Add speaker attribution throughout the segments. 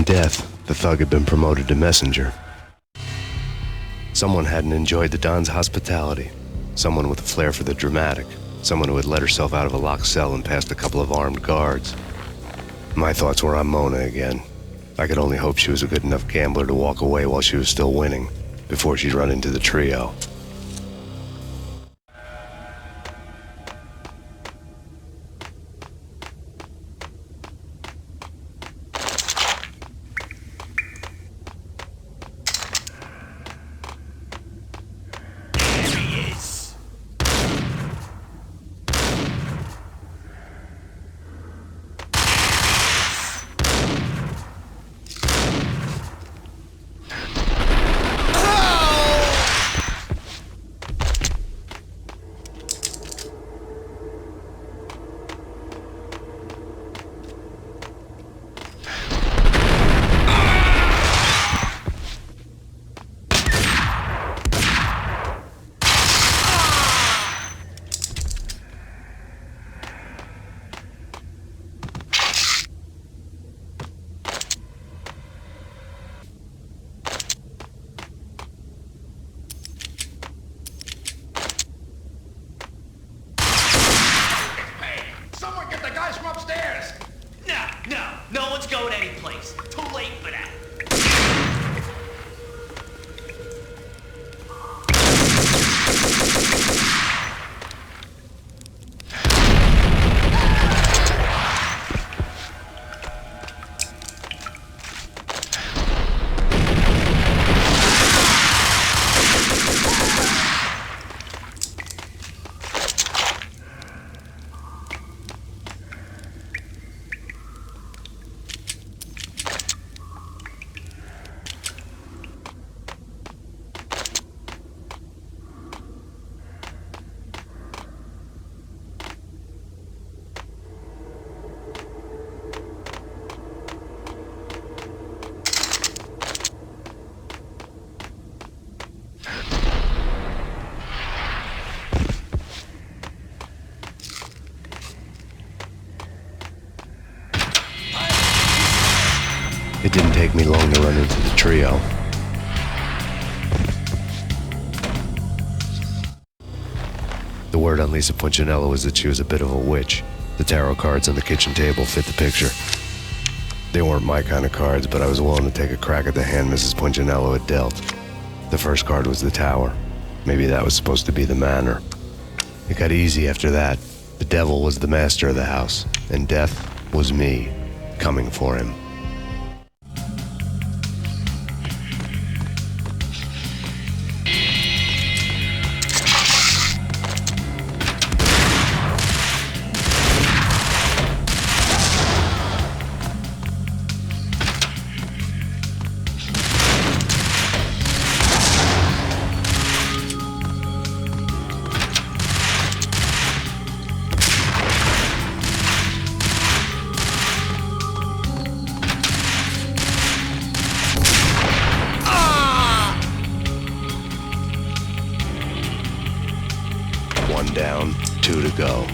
Speaker 1: death, the thug had been promoted to messenger. Someone hadn't enjoyed the Don's hospitality. Someone with a flair for the dramatic. Someone who had let herself out of a locked cell and past a couple of armed guards. My thoughts were on Mona again. I could only hope she was a good enough gambler to walk away while she was still winning, before she'd run into the trio.
Speaker 2: No one's going anyplace. Too late for that.
Speaker 1: It didn't take me long to run into the trio. The word on Lisa Punchinello was that she was a bit of a witch. The tarot cards on the kitchen table fit the picture. They weren't my kind of cards, but I was willing to take a crack at the hand Mrs. Punchinello had dealt. The first card was the tower. Maybe that was supposed to be the manor. It got easy after that. The devil was the master of the house, and death was me, coming for him. One down, two to go.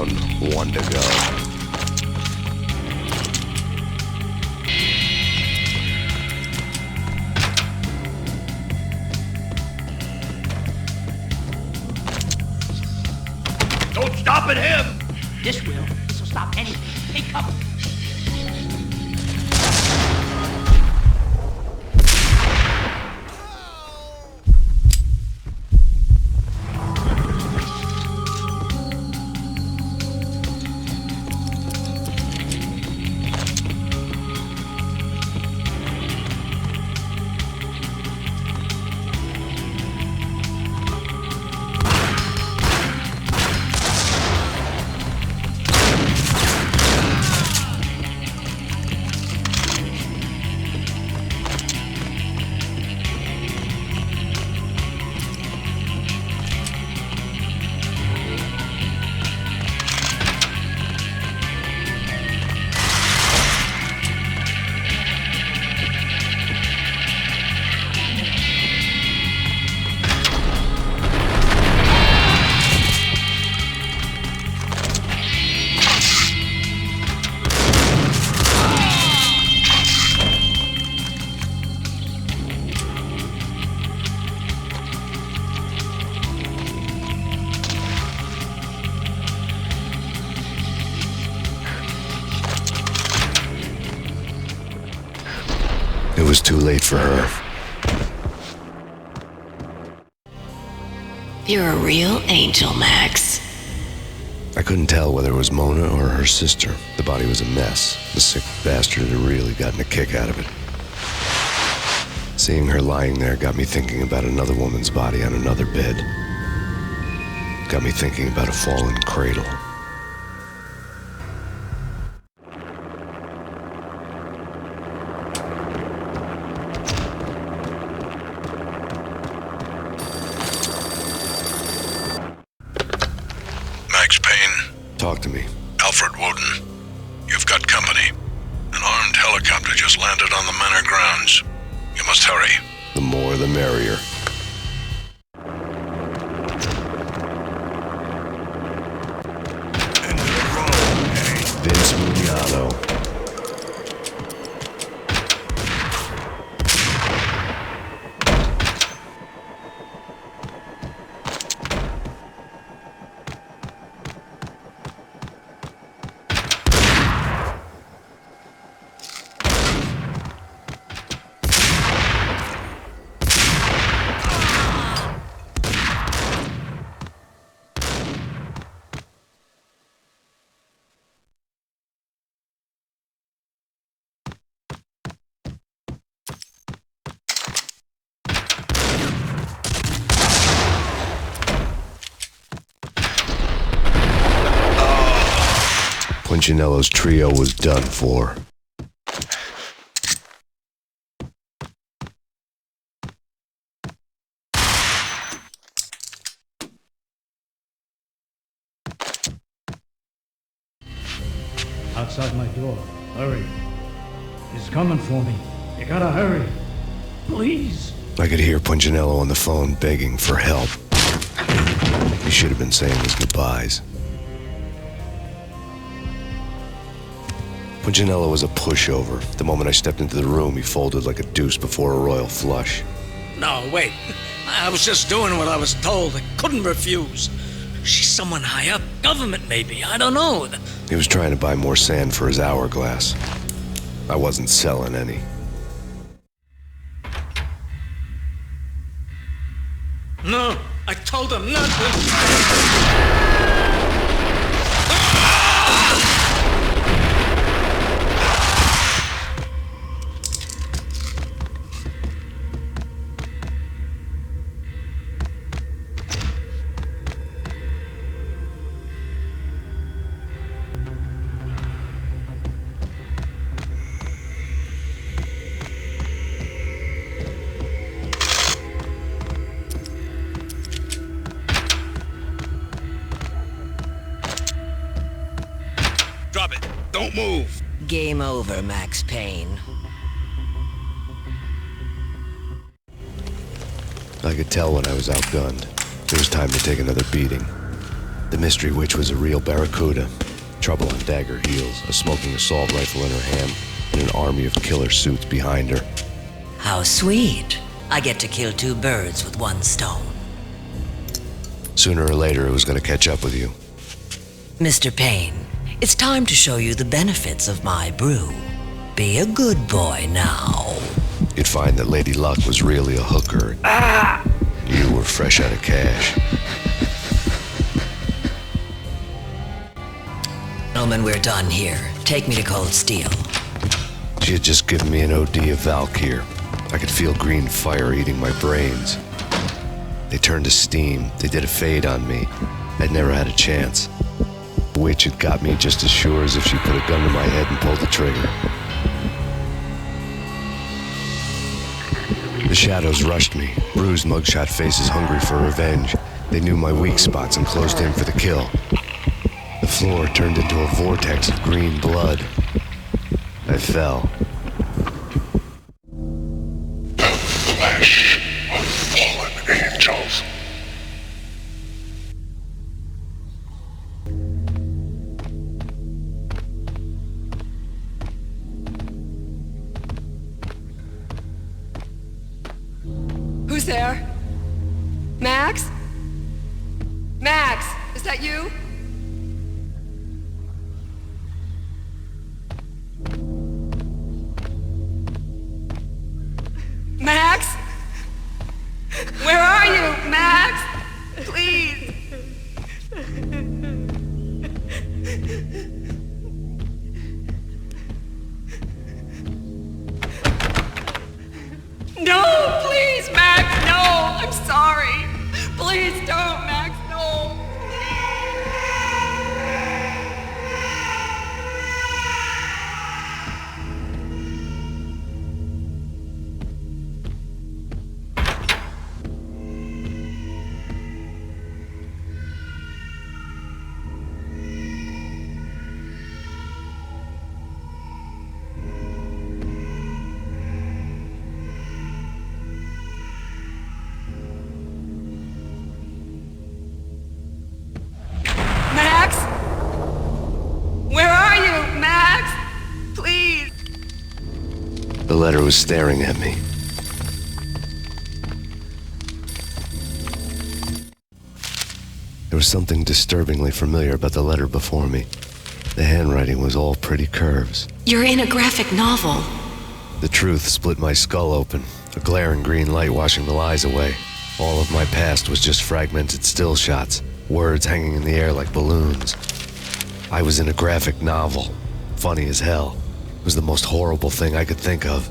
Speaker 1: down, one to go.
Speaker 2: Don't stop at him! This will. This will stop anything. Take cover.
Speaker 1: It was too late for her.
Speaker 3: You're a real angel, Max.
Speaker 1: I couldn't tell whether it was Mona or her sister. The body was a mess. The sick bastard had really gotten a kick out of it. Seeing her lying there got me thinking about another woman's body on another bed. Got me thinking about a fallen cradle.
Speaker 4: Max Payne.
Speaker 1: Talk to me.
Speaker 4: Alfred Woden. You've got company. An armed helicopter just landed on the manor grounds. You must hurry.
Speaker 1: The more the merrier.
Speaker 4: End of the road, eh?
Speaker 1: Vince Mugnano. Punchinello's trio was done for.
Speaker 5: Outside my door. Hurry. He's coming for me. You gotta hurry. Please.
Speaker 1: I could hear Punchinello on the phone begging for help. He should have been saying his goodbyes. Punchinello was a pushover. The moment I stepped into the room, he folded like a deuce before a royal flush.
Speaker 6: No, wait. I was just doing what I was told. I couldn't refuse. She's someone high up. Government, maybe. I don't know.
Speaker 1: He was trying to buy more sand for his hourglass. I wasn't selling any.
Speaker 6: No, I told him not to.
Speaker 4: Drop it. Don't move.
Speaker 3: Game over, Max Payne.
Speaker 1: I could tell when I was outgunned. It was time to take another beating. The mystery witch was a real barracuda, trouble on dagger heels, a smoking assault rifle in her hand, and an army of killer suits behind her.
Speaker 3: How sweet. I get to kill two birds with one stone.
Speaker 1: Sooner or later, it was going to catch up with you.
Speaker 3: Mr. Payne, it's time to show you the benefits of my brew. Be a good boy now.
Speaker 1: You'd find that Lady Luck was really a hooker. You were fresh out of cash.
Speaker 3: Gentlemen, we're done here. Take me to Cold Steel.
Speaker 1: She had just given me an OD of Valkyr. I could feel green fire eating my brains. They turned to steam. They did a fade on me. I'd never had a chance. The witch had got me just as sure as if she put a gun to my head and pulled the trigger. The shadows rushed me, bruised mugshot faces hungry for revenge. They knew my weak spots and closed in for the kill. The floor turned into a vortex of green blood. I fell.
Speaker 4: The flesh of fallen angels.
Speaker 7: Who's there? Max? Max, is that you? Max? Where are you, Max? Please. No, please, Max, no. I'm sorry. Please don't, Max, no. Max? Where are you, Max? Please.
Speaker 1: The letter was staring at me. There was something disturbingly familiar about the letter before me. The handwriting was all pretty curves.
Speaker 3: You're in a graphic novel.
Speaker 1: The truth split my skull open, a glaring green light washing the lies away. All of my past was just fragmented still shots, words hanging in the air like balloons. I was in a graphic novel. Funny as hell. It was the most horrible thing I could think of.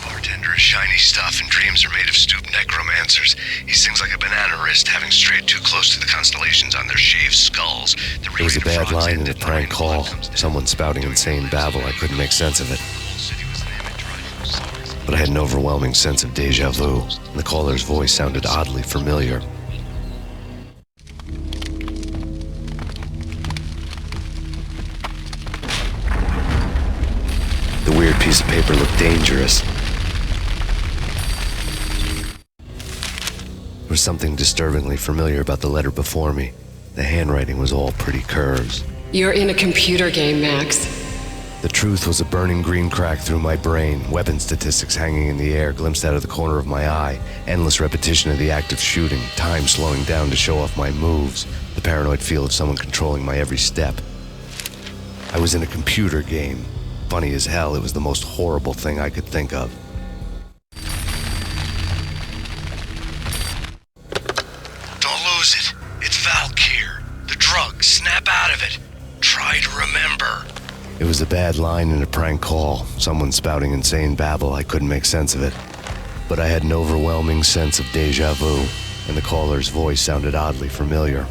Speaker 1: Bartender is shiny stuff and dreams are made of stooped necromancers. He sings like a banana wrist, having strayed too close to the constellations on their shaved skulls. There was a bad line in a prank call. Someone spouting insane babble. I couldn't make sense of it. But I had an overwhelming sense of deja vu, and the caller's voice sounded oddly familiar. The weird piece of paper looked dangerous. There was something disturbingly familiar about the letter before me. The handwriting was all pretty curves.
Speaker 7: You're in a computer game, Max.
Speaker 1: The truth was a burning green crack through my brain, weapon statistics hanging in the air, glimpsed out of the corner of my eye, endless repetition of the act of shooting, time slowing down to show off my moves, the paranoid feel of someone controlling my every step. I was in a computer game. Funny as hell, it was the most horrible thing I could think of. Don't lose it. It's Valkyr. The drug. Snap out of it. Try to remember. It was a bad line in a prank call, someone spouting insane babble. I couldn't make sense of it. But I had an overwhelming sense of deja vu, and the caller's voice sounded oddly familiar.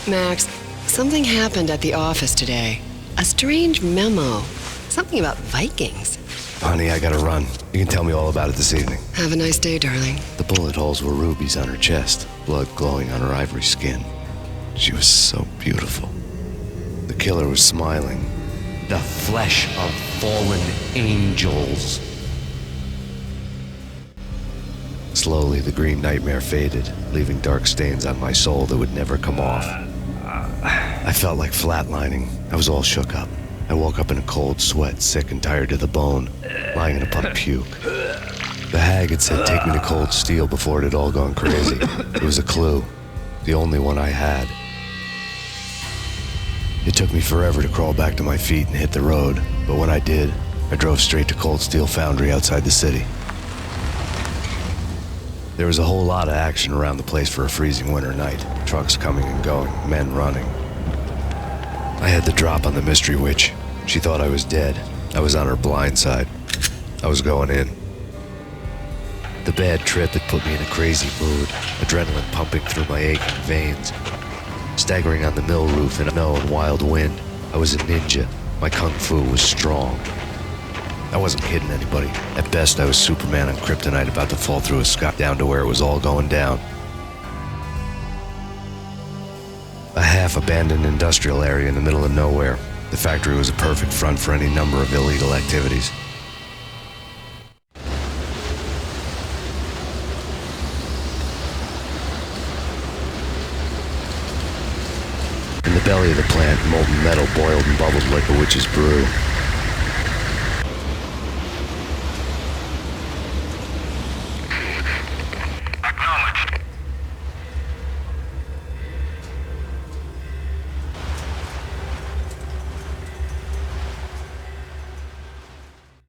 Speaker 8: Max, something happened at the office today. A strange memo. Something about Vikings.
Speaker 1: Honey, I gotta run. You can tell me all about it this evening.
Speaker 8: Have a nice day, darling.
Speaker 1: The bullet holes were rubies on her chest, blood glowing on her ivory skin. She was so beautiful. The killer was smiling.
Speaker 9: The flesh of fallen angels.
Speaker 1: Slowly, the green nightmare faded, leaving dark stains on my soul that would never come off. I felt like flatlining. I was all shook up. I woke up in a cold sweat, sick and tired to the bone, lying in a puddle of puke. The hag had said take me to Cold Steel before it had all gone crazy. It was a clue, the only one I had. It took me forever to crawl back to my feet and hit the road, but when I did, I drove straight to Cold Steel Foundry outside the city. There was a whole lot of action around the place for a freezing winter night. Trucks coming and going, men running. I had the drop on the mystery witch. She thought I was dead. I was on her blind side. I was going in. The bad trip had put me in a crazy mood, adrenaline pumping through my aching veins. Staggering on the mill roof in a snow and wild wind, I was a ninja. My kung fu was strong. I wasn't kidding anybody. At best, I was Superman on kryptonite about to fall through a sky down to where it was all going down. A half-abandoned industrial area in the middle of nowhere. The factory was a perfect front for any number of illegal activities. In the belly of the plant, molten metal boiled and bubbled like a witch's brew.